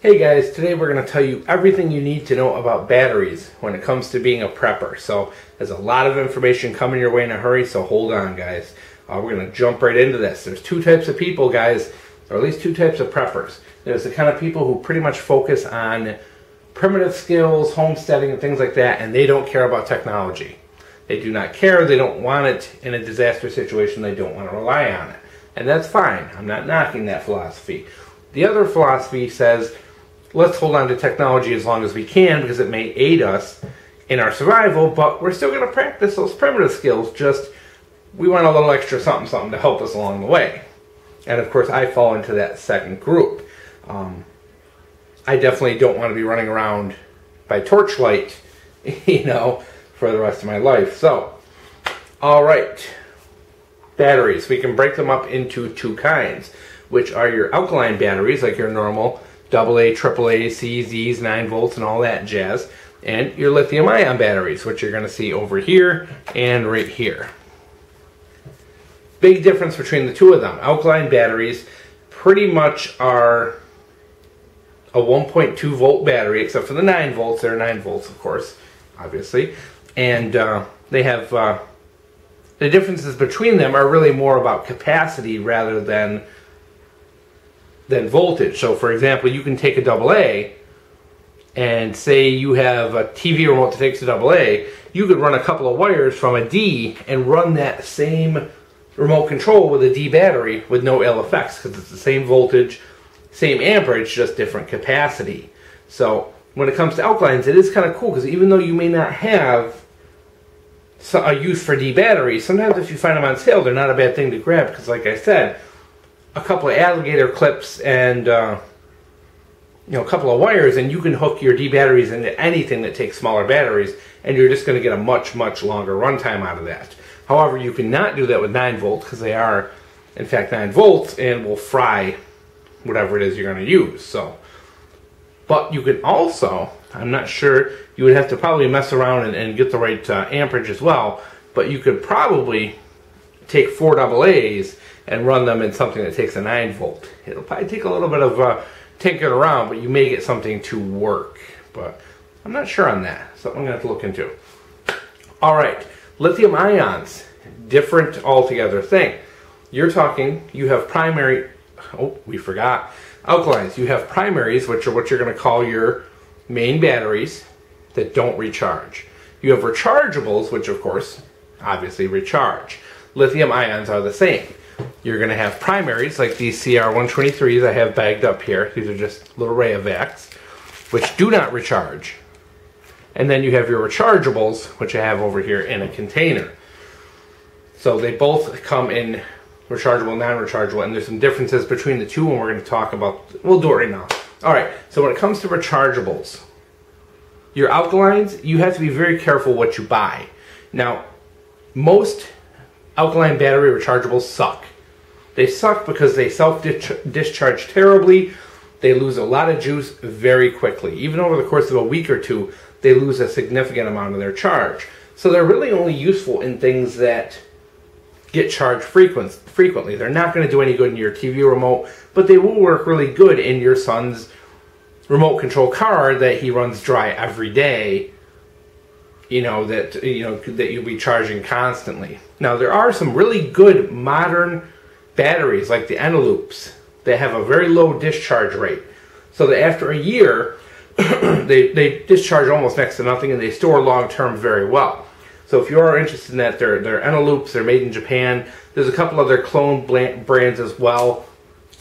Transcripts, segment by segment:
Hey guys, today we're going to tell you everything you need to know about batteries when it comes to being a prepper. So there's a lot of information coming your way in a hurry, so hold on guys. We're going to jump right into this. There's two types of people, guys, or at least two types of preppers. There's the kind of people who pretty much focus on primitive skills, homesteading, and things like that, and they don't care about technology. They do not care, they don't want it in a disaster situation, they don't want to rely on it. And that's fine, I'm not knocking that philosophy. The other philosophy says, let's hold on to technology as long as we can because it may aid us in our survival, but we're still going to practice those primitive skills, just we want a little extra something to help us along the way. And of course I fall into that second group. I definitely don't want to be running around by torchlight, for the rest of my life. So, alright, batteries. We can break them up into two kinds, which are your alkaline batteries, like your normal AA, AAA, CZs, 9 volts, and all that jazz, and your lithium ion batteries, which you're going to see over here and right here. Big difference between the two of them. Alkaline batteries pretty much are a 1.2 volt battery, except for the 9 volts. They're 9 volts, of course, obviously. And they have, the differences between them are really more about capacity rather than voltage. So for example, you can take a AA and say you have a TV remote that takes a AA, you could run a couple of wires from a D and run that same remote control with a D battery with no ill effects because it's the same voltage, same amperage, just different capacity. So when it comes to alkalines, it is kind of cool because even though you may not have a use for D batteries, sometimes if you find them on sale, they're not a bad thing to grab because, like I said, a couple of alligator clips and a couple of wires, and you can hook your D batteries into anything that takes smaller batteries, and you're just going to get a much longer runtime out of that. However, you cannot do that with 9 volts because they are, in fact, 9 volts and will fry whatever it is you're going to use. So, but you could also, I'm not sure, you would have to probably mess around and get the right amperage as well, but you could probably take 4 AA's and run them in something that takes a 9 volt. It'll probably take a little bit of tinkering around, but you may get something to work. But I'm not sure on that. Something I'm going to have to look into. Alright, lithium ions. Different altogether thing. You're talking, you have primary, oh, we forgot, alkalines. You have primaries, which are what you're going to call your main batteries that don't recharge. You have rechargeables, which of course, obviously recharge. Lithium ions are the same. You're going to have primaries like these CR123s I have bagged up here. These are just little Rayovacs, which do not recharge. And then you have your rechargeables, which I have over here in a container. So they both come in rechargeable, non-rechargeable, and there's some differences between the two, and we're going to talk about, we'll do it right now. Alright, so when it comes to rechargeables, your alkalines, you have to be very careful what you buy. Now, most alkaline battery rechargeables suck. They suck because they self-discharge terribly. They lose a lot of juice very quickly. Even over the course of a week or two, they lose a significant amount of their charge. So they're really only useful in things that get charged frequently. They're not going to do any good in your TV remote, but they will work really good in your son's remote control car that he runs dry every day. That you'll be charging constantly. Now there are some really good modern batteries like the Eneloops that have a very low discharge rate, so that after a year they discharge almost next to nothing and they store long term very well. So if you are interested in that, they're Eneloops. They're made in Japan. There's a couple other clone brands as well.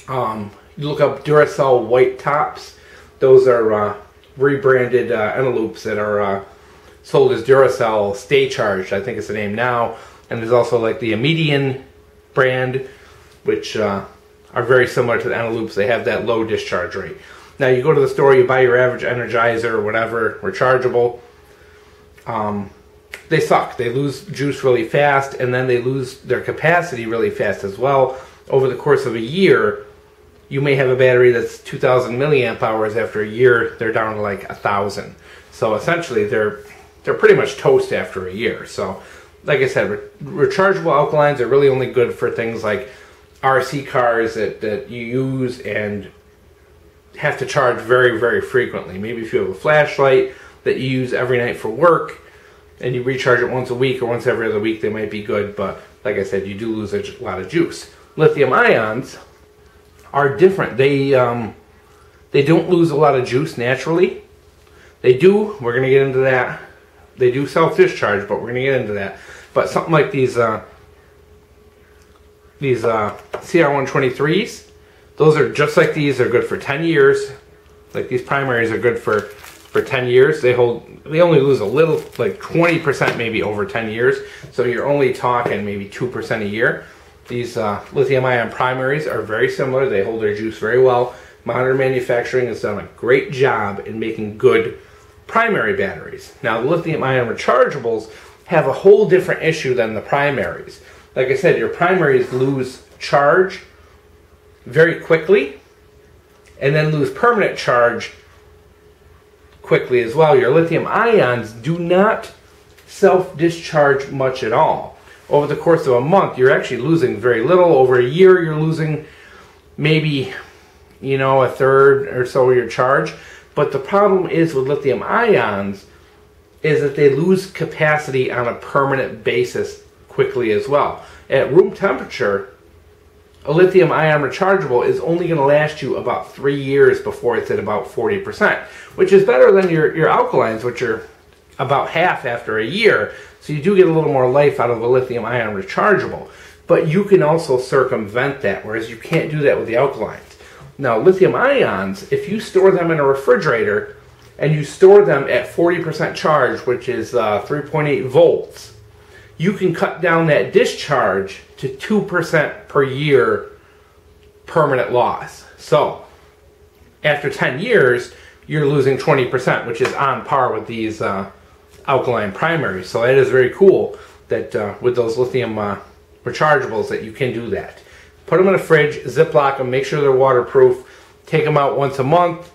You look up Duracell white tops. Those are rebranded Eneloops that are sold as Duracell Stay Charged, I think is the name now. And there's also like the Median brand, which are very similar to the Eneloops. They have that low discharge rate. Now you go to the store, you buy your average Energizer or whatever, rechargeable. They suck. They lose juice really fast, and then they lose their capacity really fast as well. Over the course of a year, you may have a battery that's 2,000 milliamp hours. After a year, they're down to like 1,000. So essentially, they're pretty much toast after a year. So, like I said, rechargeable alkalines are really only good for things like RC cars that you use and have to charge very, very frequently. Maybe if you have a flashlight that you use every night for work and you recharge it once a week or once every other week, they might be good, but like I said, you do lose a lot of juice. Lithium ions are different. They don't lose a lot of juice naturally. They do, we're going to get into that. They do self-discharge, but we're going to get into that. But something like these CR123s, those are just like these. They're good for 10 years. Like these primaries are good for 10 years. They only lose a little, like 20% maybe over 10 years. So you're only talking maybe 2% a year. These lithium ion primaries are very similar. They hold their juice very well. Modern manufacturing has done a great job in making good primary batteries. Now, the lithium ion rechargeables have a whole different issue than the primaries. Like I said, your primaries lose charge very quickly and then lose permanent charge quickly as well. Your lithium ions do not self-discharge much at all. Over the course of a month, you're actually losing very little. Over a year, you're losing maybe, a third or so of your charge. But the problem is with lithium ions is that they lose capacity on a permanent basis quickly as well. At room temperature, a lithium ion rechargeable is only going to last you about 3 years before it's at about 40%, which is better than your alkalines, which are about half after a year. So you do get a little more life out of a lithium ion rechargeable. But you can also circumvent that, whereas you can't do that with the alkalines. Now, lithium ions, if you store them in a refrigerator and you store them at 40% charge, which is 3.8 volts, you can cut down that discharge to 2% per year permanent loss. So, after 10 years, you're losing 20%, which is on par with these alkaline primaries. So that is very cool that with those lithium rechargeables that you can do that. Put them in a fridge, Ziploc them, make sure they're waterproof, take them out once a month,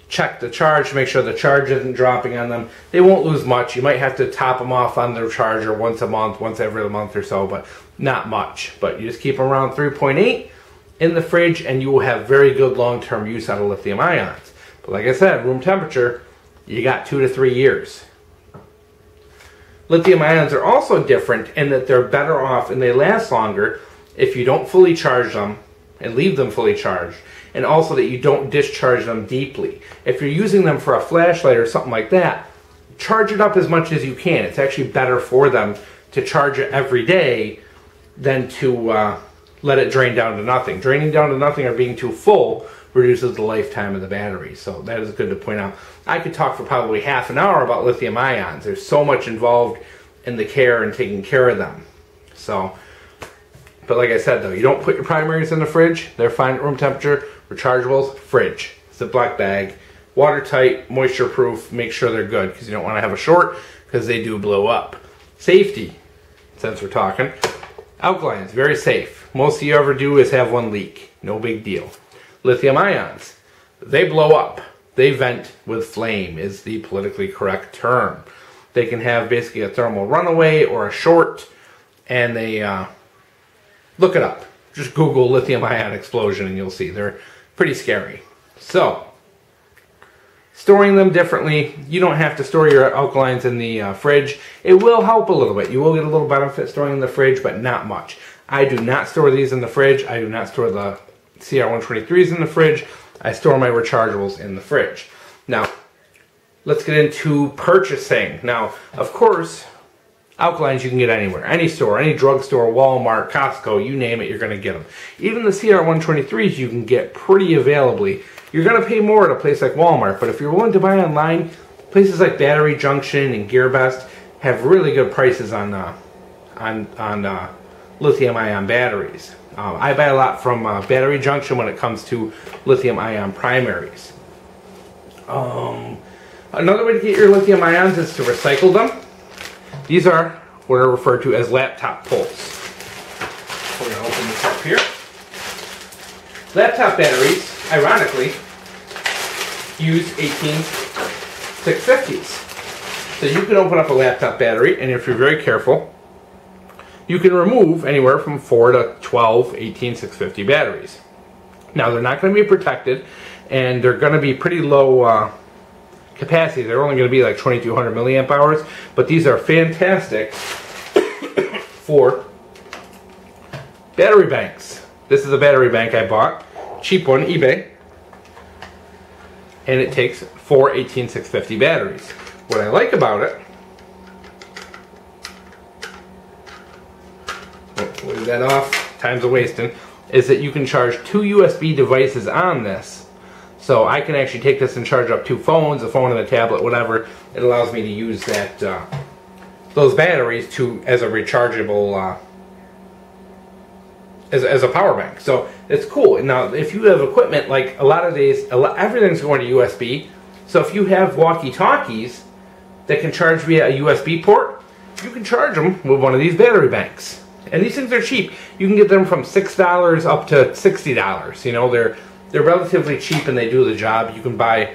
check the charge, make sure the charge isn't dropping on them. They won't lose much. You might have to top them off on their charger once a month, once every month or so, but not much. But you just keep them around 3.8 in the fridge and you will have very good long-term use out of lithium ions. But like I said, room temperature, you got 2 to 3 years. Lithium ions are also different in that they're better off and they last longer if you don't fully charge them and leave them fully charged, and also that you don't discharge them deeply. If you're using them for a flashlight or something like that, charge it up as much as you can. It's actually better for them to charge it every day than to let it drain down to nothing. Draining down to nothing or being too full reduces the lifetime of the battery. So that is good to point out. I could talk for probably half an hour about lithium ions. There's so much involved in the care and taking care of them. So, but like I said though, you don't put your primaries in the fridge. They're fine at room temperature. Rechargeables, fridge. Ziploc bag. Watertight, moisture proof. Make sure they're good because you don't want to have a short because they do blow up. Safety, since we're talking. Alkalines, very safe. Most you ever do is have one leak. No big deal. Lithium ions, they blow up. They vent with flame is the politically correct term. They can have basically a thermal runaway or a short, and they, look it up. Just Google lithium ion explosion and you'll see. They're pretty scary. So, storing them differently. You don't have to store your alkalines in the fridge. It will help a little bit. You will get a little benefit storing in the fridge, but not much. I do not store these in the fridge. I do not store the CR123s in the fridge. I store my rechargeables in the fridge. Now, let's get into purchasing. Now, of course, alkalines you can get anywhere. Any store, any drugstore, Walmart, Costco, you name it, you're going to get them. Even the CR123s you can get pretty availably. You're going to pay more at a place like Walmart, but if you're willing to buy online, places like Battery Junction and GearBest have really good prices on lithium-ion batteries. I buy a lot from Battery Junction when it comes to lithium-ion primaries. Another way to get your lithium ions is to recycle them. These are what are referred to as laptop pulls. We're going to open this up here. Laptop batteries, ironically, use 18650s. So you can open up a laptop battery, and if you're very careful, you can remove anywhere from 4 to 12 18650 batteries. Now they're not going to be protected, and they're going to be pretty low capacity. They're only going to be like 2200 milliamp hours, but these are fantastic for battery banks. This is a battery bank I bought, cheap one, eBay, and it takes 4 18650 batteries. What I like about it, leave that off, time's a wasting, is that you can charge 2 USB devices on this. So I can actually take this and charge up 2 phones, a phone and a tablet, whatever. It allows me to use that those batteries as a rechargeable, as a power bank. So it's cool. Now, if you have equipment, like a lot of days, everything's going to USB. So if you have walkie-talkies that can charge via a USB port, you can charge them with one of these battery banks. And these things are cheap. You can get them from $6 up to $60. You know, they're relatively cheap and they do the job. You can buy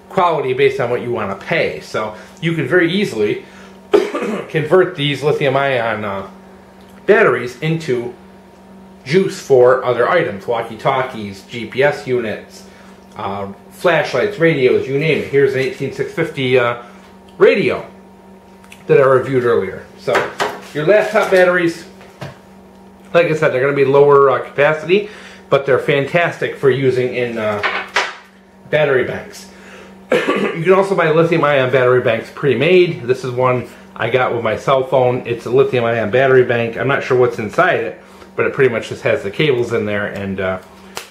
quality based on what you want to pay. So you can very easily convert these lithium-ion batteries into juice for other items. Walkie-talkies, GPS units, flashlights, radios, you name it. Here's an 18650 radio that I reviewed earlier. So your laptop batteries, like I said, they're going to be lower capacity, but they're fantastic for using in battery banks. You can also buy lithium-ion battery banks pre-made. This is one I got with my cell phone. It's a lithium-ion battery bank. I'm not sure what's inside it, but it pretty much just has the cables in there, and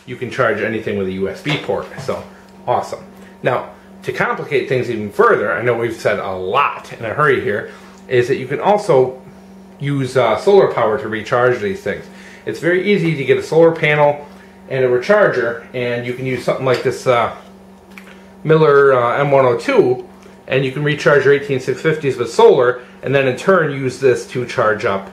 you can charge anything with a USB port. So, awesome. Now, to complicate things even further, I know we've said a lot in a hurry here, is that you can also use solar power to recharge these things. It's very easy to get a solar panel and a recharger, and you can use something like this Miller M102, and you can recharge your 18650s with solar, and then in turn use this to charge up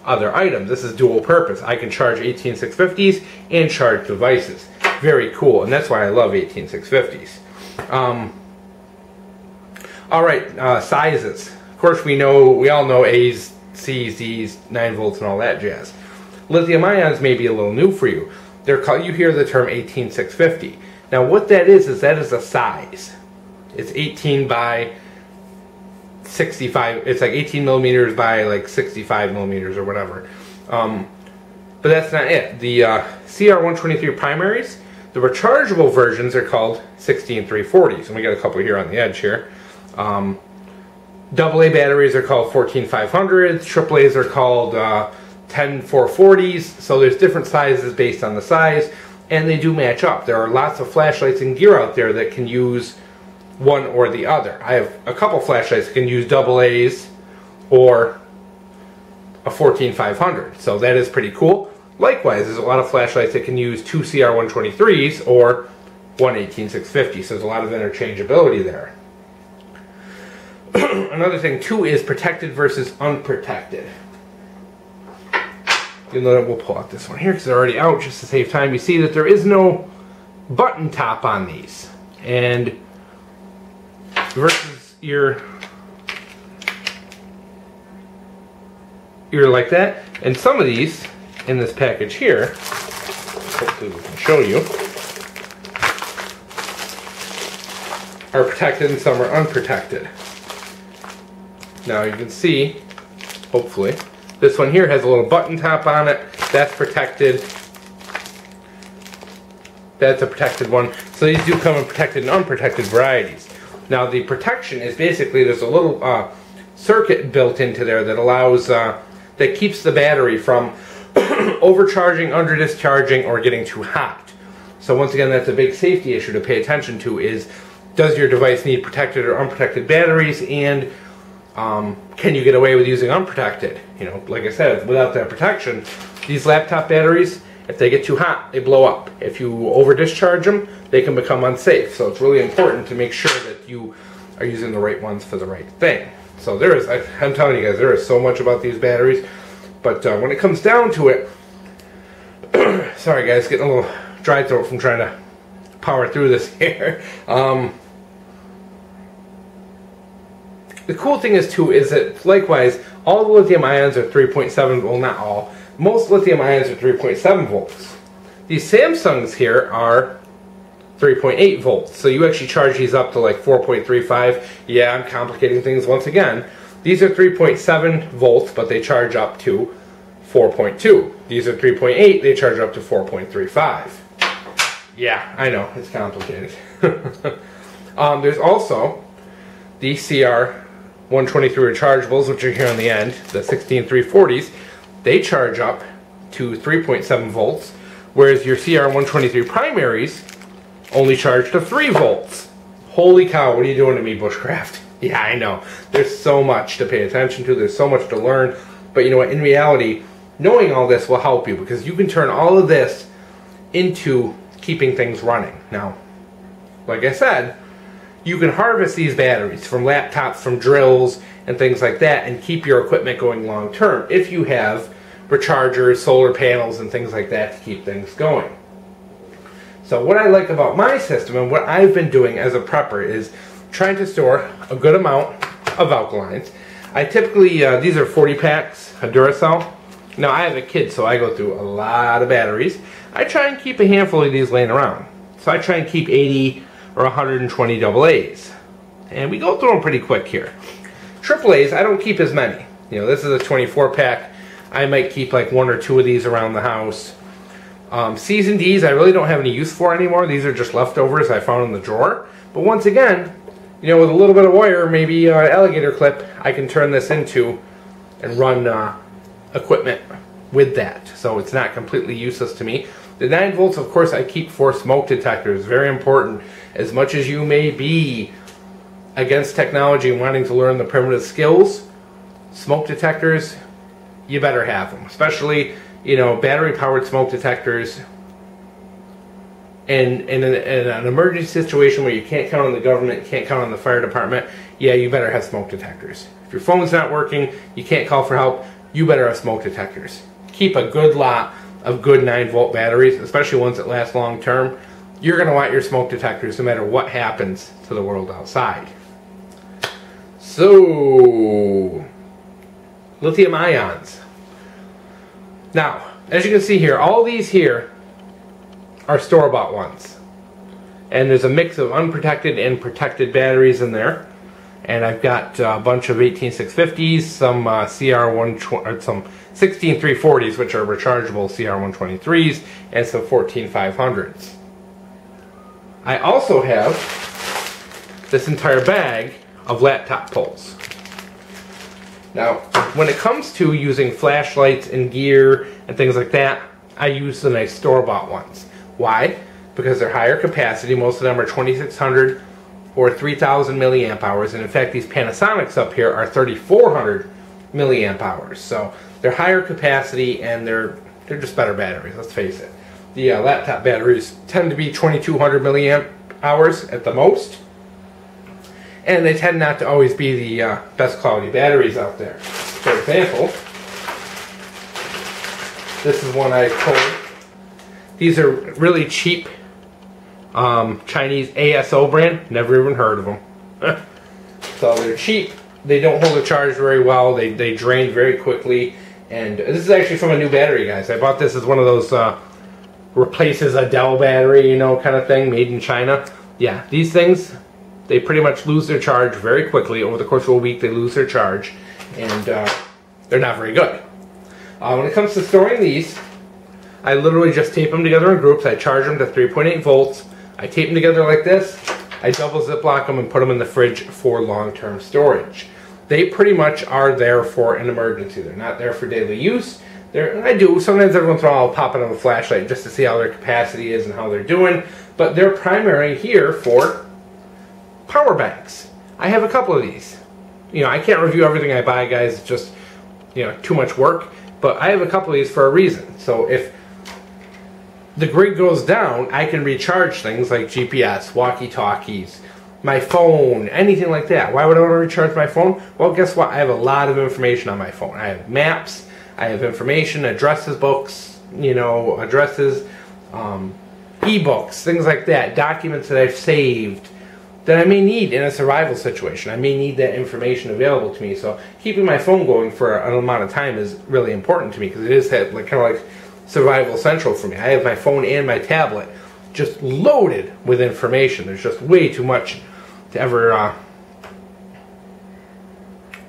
other items. this is dual purpose. I can charge 18650s and charge devices. Very cool, and that's why I love 18650s. Alright, sizes. Of course we all know A's, C's, D's, 9 volts and all that jazz. Lithium ions may be a little new for you. You hear the term 18650. Now what that is that is a size. It's 18 by 65, it's like 18 millimeters by like 65 millimeters or whatever. But that's not it. The CR123 primaries, the rechargeable versions are called 16340s, and we got a couple here on the edge here. AA batteries are called 14500s, AAAs are called 10440s, so there's different sizes based on the size, and they do match up. There are lots of flashlights and gear out there that can use one or the other. I have a couple flashlights that can use AA's or a 14500, so that is pretty cool. Likewise, there's a lot of flashlights that can use 2 CR123s or one 18650, so there's a lot of interchangeability there. Another thing too is protected versus unprotected. We'll pull out this one here because they're already out just to save time. You see that there is no button top on these, and versus your like that. And some of these in this package here, hopefully we can show you, are protected and some are unprotected. Now you can see, hopefully, this one here has a little button top on it. That's protected. That's a protected one. So these do come in protected and unprotected varieties. Now the protection is basically, there's a little circuit built into there that allows, that keeps the battery from overcharging, under discharging, or getting too hot. So once again, that's a big safety issue to pay attention to, is does your device need protected or unprotected batteries, and can you get away with using unprotected? You know, like I said, without that protection, these laptop batteries, if they get too hot, they blow up. If you over discharge them, they can become unsafe. So it's really important to make sure that you are using the right ones for the right thing. So there is, I'm telling you guys, there is so much about these batteries. But when it comes down to it, sorry guys, getting a little dry throat from trying to power through this here. The cool thing is too, is that likewise, all the lithium ions are 3.7, well not all, most lithium ions are 3.7 volts. These Samsungs here are 3.8 volts, so you actually charge these up to like 4.35. Yeah, I'm complicating things once again. These are 3.7 volts, but they charge up to 4.2. These are 3.8, they charge up to 4.35. Yeah, I know, it's complicated. There's also the CR123 rechargeables, which are here on the end, the 16340s. They charge up to 3.7 volts, whereas your CR123 primaries only charge to 3 volts. Holy cow, what are you doing to me, Bushcraft? Yeah, I know. There's so much to pay attention to. There's so much to learn. But you know what? In reality, knowing all this will help you, because you can turn all of this into keeping things running. Now, like I said, you can harvest these batteries from laptops, from drills, and things like that, and keep your equipment going long term if you have rechargers, solar panels, and things like that to keep things going. So what I like about my system and what I've been doing as a prepper is trying to store a good amount of alkalines. I typically, these are 40 packs of Duracell. Now I have a kid, so I go through a lot of batteries. I try and keep a handful of these laying around. So I try and keep 80 or 120 AA's. And we go through them pretty quick here. AAA's, I don't keep as many. You know, this is a 24 pack. I might keep like 1 or 2 of these around the house. C's and D's I really don't have any use for anymore. These are just leftovers I found in the drawer. But once again, you know, with a little bit of wire, maybe an alligator clip, I can turn this into and run equipment with that. So it's not completely useless to me. The 9 volts, of course, I keep for smoke detectors. Very important. As much as you may be against technology and wanting to learn the primitive skills, smoke detectors, you better have them. Especially, you know, battery-powered smoke detectors. In an emergency situation where you can't count on the government, you can't count on the fire department, yeah, you better have smoke detectors. If your phone's not working, you can't call for help, you better have smoke detectors. Keep a good lot of good 9-volt batteries, especially ones that last long term. You're going to want your smoke detectors no matter what happens to the world outside. So, lithium ions. Now, as you can see here, all these here are store-bought ones. And there's a mix of unprotected and protected batteries in there. And I've got a bunch of 18650s, some some 16340s, which are rechargeable CR123s, and some 14500s. I also have this entire bag of laptop poles. Now, when it comes to using flashlights and gear and things like that, I use the nice store-bought ones. Why? Because they're higher capacity. Most of them are 2600 or 3000 milliamp hours, and in fact these Panasonics up here are 3400 milliamp hours. So they're higher capacity and they're just better batteries, let's face it. The laptop batteries tend to be 2200 milliamp hours at the most, and they tend not to always be the best quality batteries out there. For example, this is one I pulled. These are really cheap Chinese ASO brand. Never even heard of them. So they're cheap. They don't hold a charge very well. They drain very quickly. And this is actually from a new battery, guys. I bought this as one of those replaces a Dell battery, you know, kind of thing, made in China. Yeah, these things, they pretty much lose their charge very quickly. Over the course of a week, they lose their charge. And they're not very good. When it comes to storing these, I literally just tape them together in groups. I charge them to 3.8 volts. I tape them together like this. I double ziplock them and put them in the fridge for long-term storage. They pretty much are there for an emergency. They're not there for daily use. I do. Sometimes every once in a while I'll pop it on a flashlight just to see how their capacity is and how they're doing. But they're primarily here for power banks. I have a couple of these. You know, I can't review everything I buy, guys. It's just, you know, too much work. But I have a couple of these for a reason. So if the grid goes down, I can recharge things like GPS, walkie-talkies, my phone, anything like that. Why would I want to recharge my phone? Well, guess what? I have a lot of information on my phone. I have maps, I have information, addresses, books, you know, addresses, e-books, things like that, documents that I've saved that I may need in a survival situation. I may need that information available to me. So keeping my phone going for an amount of time is really important to me, because it is like kind of like survival central for me. I have my phone and my tablet just loaded with information. There's just way too much to ever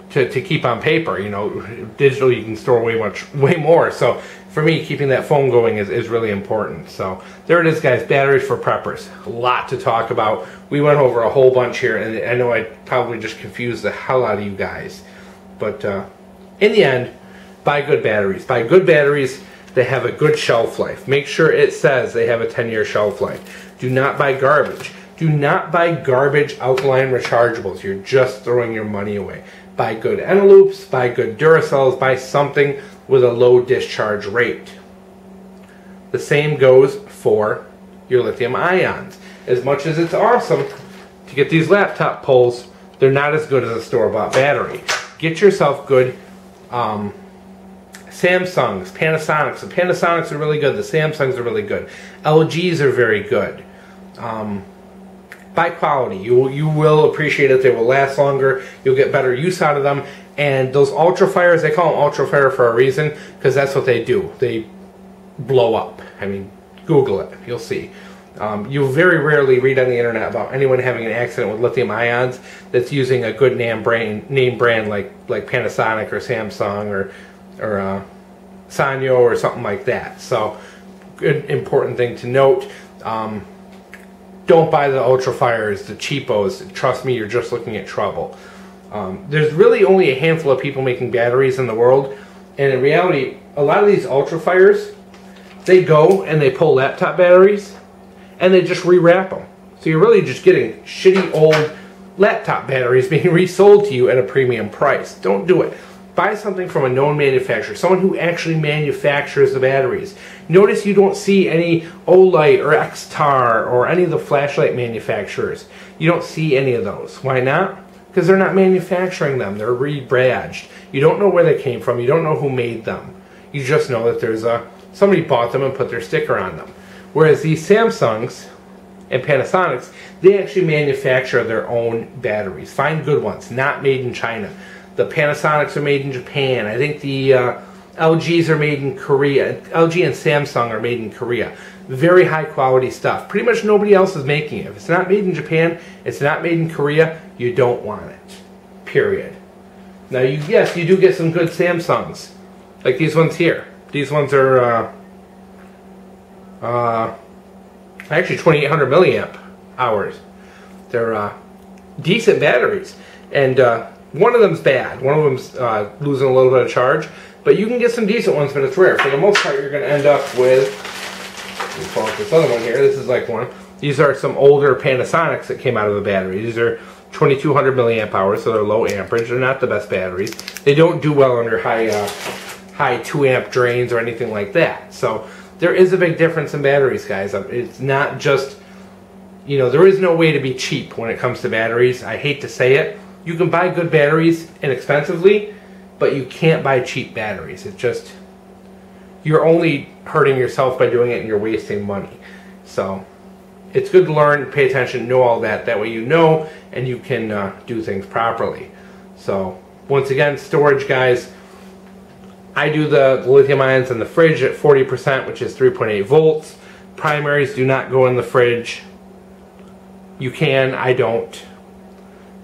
to keep on paper. You know, digital you can store way more. So for me, keeping that phone going is really important. So there it is, guys. Batteries for preppers. A lot to talk about. We went over a whole bunch here, and I know I probably just confused the hell out of you guys. But in the end, buy good batteries. Buy good batteries. They have a good shelf life. Make sure it says they have a 10-year shelf life. Do not buy garbage. Do not buy garbage alkaline rechargeables. You're just throwing your money away. Buy good Eneloops, buy good Duracells, buy something with a low discharge rate. The same goes for your lithium ions. As much as it's awesome to get these laptop pulls, they're not as good as a store-bought battery. Get yourself good Samsungs, Panasonics. The Panasonics are really good. The Samsungs are really good. LGs are very good. Buy quality. You will appreciate it. They will last longer. You'll get better use out of them. And those ultrafires, they call them ultrafire for a reason, because that's what they do. They blow up. I mean, Google it. You'll see. You'll very rarely read on the internet about anyone having an accident with lithium ions that's using a good name brand like Panasonic or Samsung or Sanyo or something like that. So, good important thing to note. Don't buy the ultrafires, the cheapos. Trust me, you're just looking at trouble. There's really only a handful of people making batteries in the world, and in reality, a lot of these ultrafires, they go and they pull laptop batteries and they just rewrap them. So you're really just getting shitty old laptop batteries being resold to you at a premium price. Don't do it. Buy something from a known manufacturer, someone who actually manufactures the batteries. Notice you don't see any Olight or Xtar or any of the flashlight manufacturers. You don't see any of those. Why not? Because they're not manufacturing them. They're rebadged. You don't know where they came from. You don't know who made them. You just know that there's somebody bought them and put their sticker on them. Whereas these Samsungs and Panasonics, they actually manufacture their own batteries. Find good ones, not made in China. The Panasonics are made in Japan. I think the LGs are made in Korea. LG and Samsung are made in Korea. Very high quality stuff. Pretty much nobody else is making it. If it's not made in Japan, it's not made in Korea, you don't want it. Period. Now, yes, you do get some good Samsungs. Like these ones here. These ones are actually 2800 milliamp hours. They're decent batteries. And one of them's bad. One of them's losing a little bit of charge. But you can get some decent ones, but it's rare. For the most part, you're going to end up with, let me pull up this other one here. This is like one. These are some older Panasonics that came out of the battery. These are 2200 milliamp hours, so they're low amperage. They're not the best batteries. They don't do well under high 2 amp drains or anything like that. So there is a big difference in batteries, guys. It's not just, you know, there is no way to be cheap when it comes to batteries. I hate to say it. You can buy good batteries inexpensively, but you can't buy cheap batteries. It's just, you're only hurting yourself by doing it, and you're wasting money. So it's good to learn, pay attention, know all that. That way you know, and you can do things properly. So once again, storage, guys. I do the lithium ions in the fridge at 40%, which is 3.8 volts. Primaries do not go in the fridge. You can, I don't.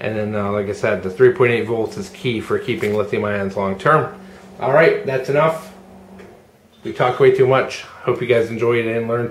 And then, like I said, the 3.8 volts is key for keeping lithium ions long term. Alright, that's enough. We talk way too much. Hope you guys enjoyed it and learned.